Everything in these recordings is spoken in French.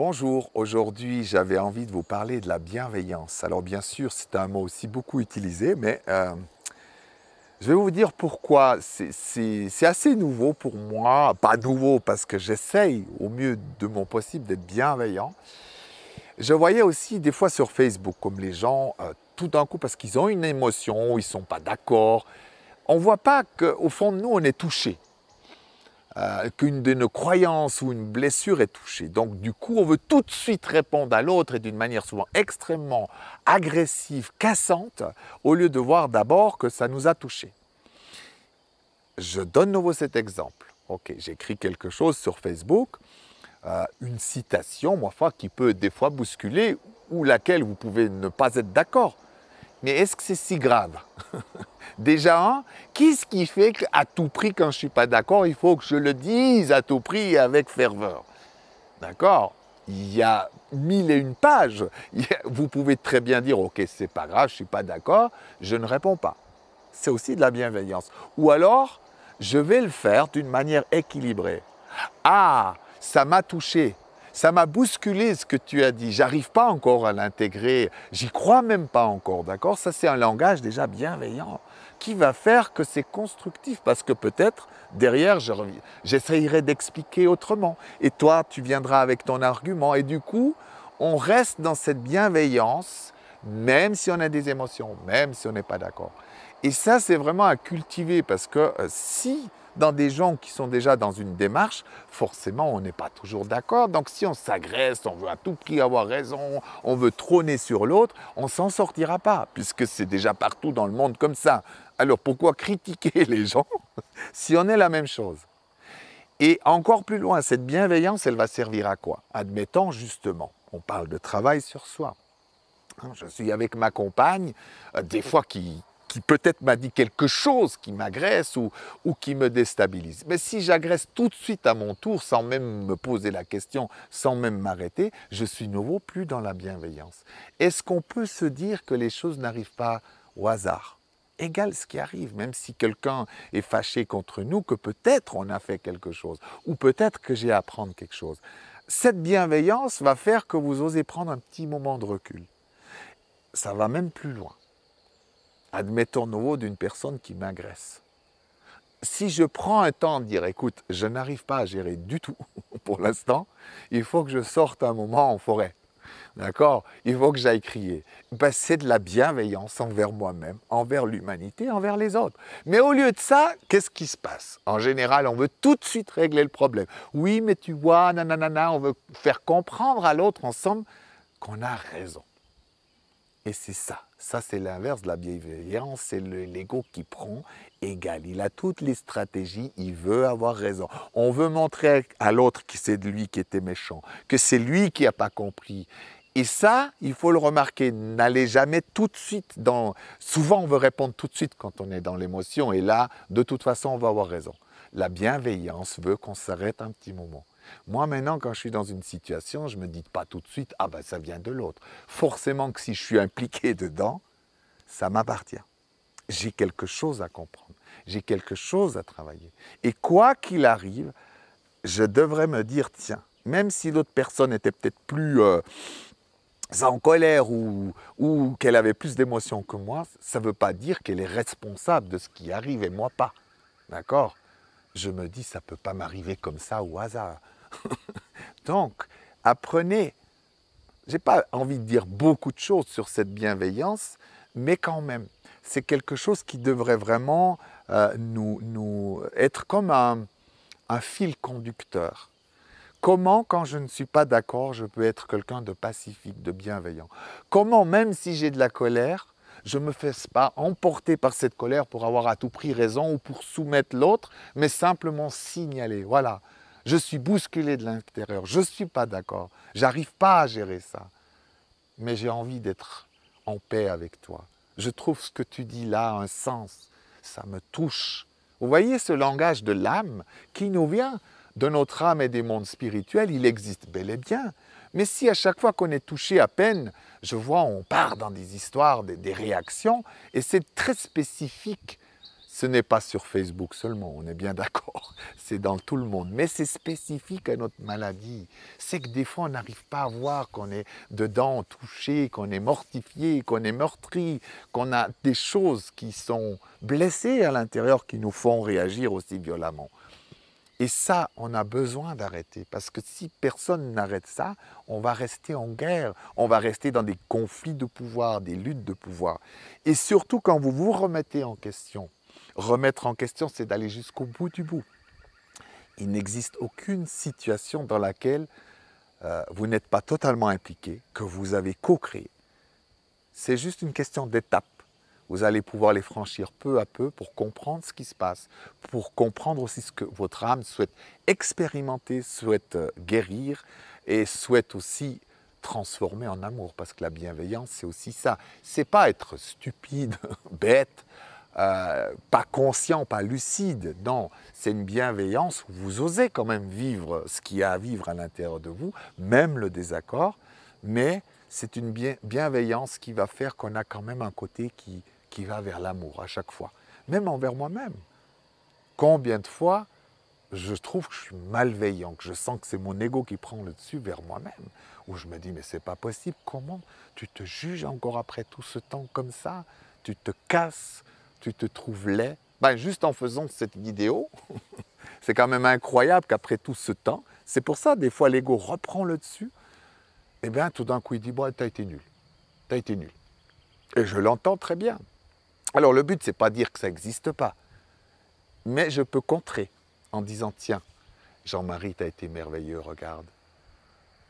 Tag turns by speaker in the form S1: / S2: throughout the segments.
S1: Bonjour, aujourd'hui j'avais envie de vous parler de la bienveillance. Alors bien sûr c'est un mot aussi beaucoup utilisé, mais je vais vous dire pourquoi. C'est assez nouveau pour moi, pas nouveau parce que j'essaye au mieux de mon possible d'être bienveillant. Je voyais aussi des fois sur Facebook comme les gens, tout d'un coup parce qu'ils ont une émotion, ils ne sont pas d'accord, on ne voit pas qu'au fond de nous on est touché. Qu'une de nos croyances ou une blessure est touchée. Donc du coup, on veut tout de suite répondre à l'autre et d'une manière souvent extrêmement agressive, cassante, au lieu de voir d'abord que ça nous a touchés. Je donne de nouveau cet exemple. Ok, j'écris quelque chose sur Facebook, une citation, ma foi, qui peut des fois bousculer, ou laquelle vous pouvez ne pas être d'accord. Mais est-ce que c'est si grave? Déjà, qu'est-ce qui fait qu'à tout prix, quand je ne suis pas d'accord, il faut que je le dise à tout prix et avec ferveur? D'accord? Il y a 1001 pages. Vous pouvez très bien dire, ok, c'est pas grave, je ne suis pas d'accord, je ne réponds pas. C'est aussi de la bienveillance. Ou alors, je vais le faire d'une manière équilibrée. Ah, ça m'a touché. Ça m'a bousculé ce que tu as dit. J'arrive pas encore à l'intégrer. J'y crois même pas encore, d'accord? Ça, c'est un langage déjà bienveillant qui va faire que c'est constructif parce que peut-être derrière, j'essayerai d'expliquer autrement. Et toi, tu viendras avec ton argument. Et du coup, on reste dans cette bienveillance, même si on a des émotions, même si on n'est pas d'accord. Et ça, c'est vraiment à cultiver parce que si dans des gens qui sont déjà dans une démarche, forcément, on n'est pas toujours d'accord. Donc, si on s'agresse, on veut à tout prix avoir raison, on veut trôner sur l'autre, on ne s'en sortira pas, puisque c'est déjà partout dans le monde comme ça. Alors, pourquoi critiquer les gens si on est la même chose? Et encore plus loin, cette bienveillance, elle va servir à quoi? Admettons, justement, on parle de travail sur soi. Je suis avec ma compagne, des fois qui peut-être m'a dit quelque chose qui m'agresse ou qui me déstabilise. Mais si j'agresse tout de suite à mon tour, sans même me poser la question, sans même m'arrêter, je suis de nouveau plus dans la bienveillance. Est-ce qu'on peut se dire que les choses n'arrivent pas au hasard? Égal ce qui arrive, même si quelqu'un est fâché contre nous, que peut-être on a fait quelque chose, ou peut-être que j'ai à apprendre quelque chose. Cette bienveillance va faire que vous osez prendre un petit moment de recul. Ça va même plus loin. Admettons nouveau d'une personne qui m'agresse. Si je prends un temps de dire, écoute, je n'arrive pas à gérer du tout pour l'instant, il faut que je sorte un moment en forêt. D'accord? Il faut que j'aille crier. Ben, c'est de la bienveillance envers moi-même, envers l'humanité, envers les autres. Mais au lieu de ça, qu'est-ce qui se passe? En général, on veut tout de suite régler le problème. Oui, mais tu vois, nanana, on veut faire comprendre à l'autre ensemble qu'on a raison. Et c'est ça. Ça, c'est l'inverse de la bienveillance. C'est l'ego qui prend égal. Il a toutes les stratégies. Il veut avoir raison. On veut montrer à l'autre que c'est lui qui était méchant, que c'est lui qui n'a pas compris. Et ça, il faut le remarquer. N'allez jamais tout de suite dans... Souvent, on veut répondre tout de suite quand on est dans l'émotion. Et là, de toute façon, on va avoir raison. La bienveillance veut qu'on s'arrête un petit moment. Moi, maintenant, quand je suis dans une situation, je ne me dis pas tout de suite « Ah ben, ça vient de l'autre ». Forcément que si je suis impliqué dedans, ça m'appartient. J'ai quelque chose à comprendre, j'ai quelque chose à travailler. Et quoi qu'il arrive, je devrais me dire « Tiens, même si l'autre personne était peut-être plus en colère ou qu'elle avait plus d'émotions que moi, ça ne veut pas dire qu'elle est responsable de ce qui arrive et moi pas. D'accord ? Je me dis, ça ne peut pas m'arriver comme ça au hasard. Donc, apprenez. Je n'ai pas envie de dire beaucoup de choses sur cette bienveillance, mais quand même, c'est quelque chose qui devrait vraiment nous être comme un fil conducteur. Comment, quand je ne suis pas d'accord, je peux être quelqu'un de pacifique, de bienveillant? Comment, même si j'ai de la colère, je ne me fais pas emporter par cette colère pour avoir à tout prix raison ou pour soumettre l'autre, mais simplement signaler, voilà, je suis bousculé de l'intérieur, je ne suis pas d'accord, j'arrive pas à gérer ça, mais j'ai envie d'être en paix avec toi. Je trouve ce que tu dis là a un sens, ça me touche. Vous voyez ce langage de l'âme qui nous vient de notre âme et des mondes spirituels, il existe bel et bien. Mais si à chaque fois qu'on est touché à peine, je vois, on part dans des histoires, des réactions, et c'est très spécifique. Ce n'est pas sur Facebook seulement, on est bien d'accord, c'est dans tout le monde. Mais c'est spécifique à notre maladie. C'est que des fois, on n'arrive pas à voir qu'on est dedans touché, qu'on est mortifié, qu'on est meurtri, qu'on a des choses qui sont blessées à l'intérieur qui nous font réagir aussi violemment. Et ça, on a besoin d'arrêter, parce que si personne n'arrête ça, on va rester en guerre, on va rester dans des conflits de pouvoir, des luttes de pouvoir. Et surtout quand vous vous remettez en question, remettre en question, c'est d'aller jusqu'au bout du bout. Il n'existe aucune situation dans laquelle vous n'êtes pas totalement impliqué, que vous avez co-créé. C'est juste une question d'étape. Vous allez pouvoir les franchir peu à peu pour comprendre ce qui se passe, pour comprendre aussi ce que votre âme souhaite expérimenter, souhaite guérir et souhaite aussi transformer en amour. Parce que la bienveillance, c'est aussi ça. C'est pas être stupide, bête, pas conscient, pas lucide. Non, c'est une bienveillance où vous osez quand même vivre ce qu'il y a à vivre à l'intérieur de vous, même le désaccord, mais c'est une bienveillance qui va faire qu'on a quand même un côté qui va vers l'amour à chaque fois, même envers moi-même. Combien de fois je trouve que je suis malveillant, que je sens que c'est mon ego qui prend le dessus vers moi-même, où je me dis mais c'est pas possible, comment tu te juges encore après tout ce temps comme ça, tu te casses, tu te trouves laid. Ben, juste en faisant cette vidéo, c'est quand même incroyable qu'après tout ce temps, c'est pour ça des fois l'ego reprend le dessus, et bien tout d'un coup il dit bon, t'as été nul, t'as été nul. Et je l'entends très bien. Alors le but, c'est pas dire que ça n'existe pas, mais je peux contrer en disant tiens, Jean-Marie, tu as été merveilleux, regarde.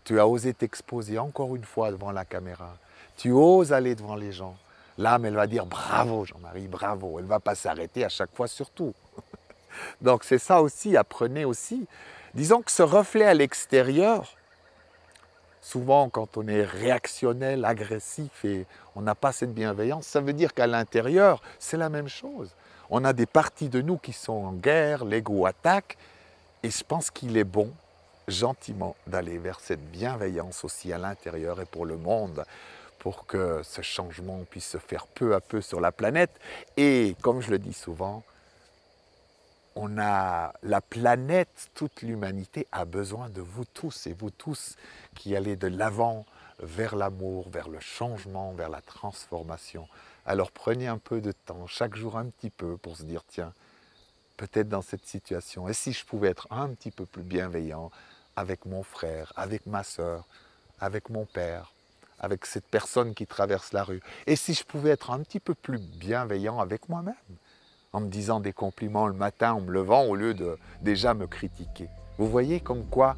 S1: Tu as osé t'exposer encore une fois devant la caméra. Tu oses aller devant les gens. L'âme, elle va dire bravo Jean-Marie, bravo. Elle ne va pas s'arrêter à chaque fois surtout. Donc c'est ça aussi, apprenez aussi. Disons que ce reflet à l'extérieur, souvent, quand on est réactionnel, agressif et on n'a pas cette bienveillance, ça veut dire qu'à l'intérieur, c'est la même chose. On a des parties de nous qui sont en guerre, l'ego attaque, et je pense qu'il est bon, gentiment, d'aller vers cette bienveillance aussi à l'intérieur et pour le monde, pour que ce changement puisse se faire peu à peu sur la planète. Et comme je le dis souvent, on a la planète, toute l'humanité a besoin de vous tous et vous tous qui allez de l'avant vers l'amour, vers le changement, vers la transformation. Alors prenez un peu de temps, chaque jour un petit peu pour se dire tiens, peut-être dans cette situation, et si je pouvais être un petit peu plus bienveillant avec mon frère, avec ma sœur, avec mon père, avec cette personne qui traverse la rue, et si je pouvais être un petit peu plus bienveillant avec moi-même, en me disant des compliments le matin en me levant au lieu de déjà me critiquer. Vous voyez comme quoi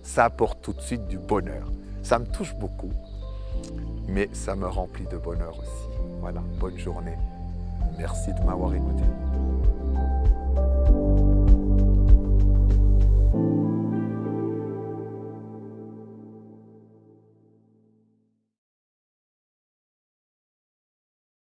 S1: ça apporte tout de suite du bonheur. Ça me touche beaucoup, mais ça me remplit de bonheur aussi. Voilà, bonne journée. Merci de m'avoir écouté.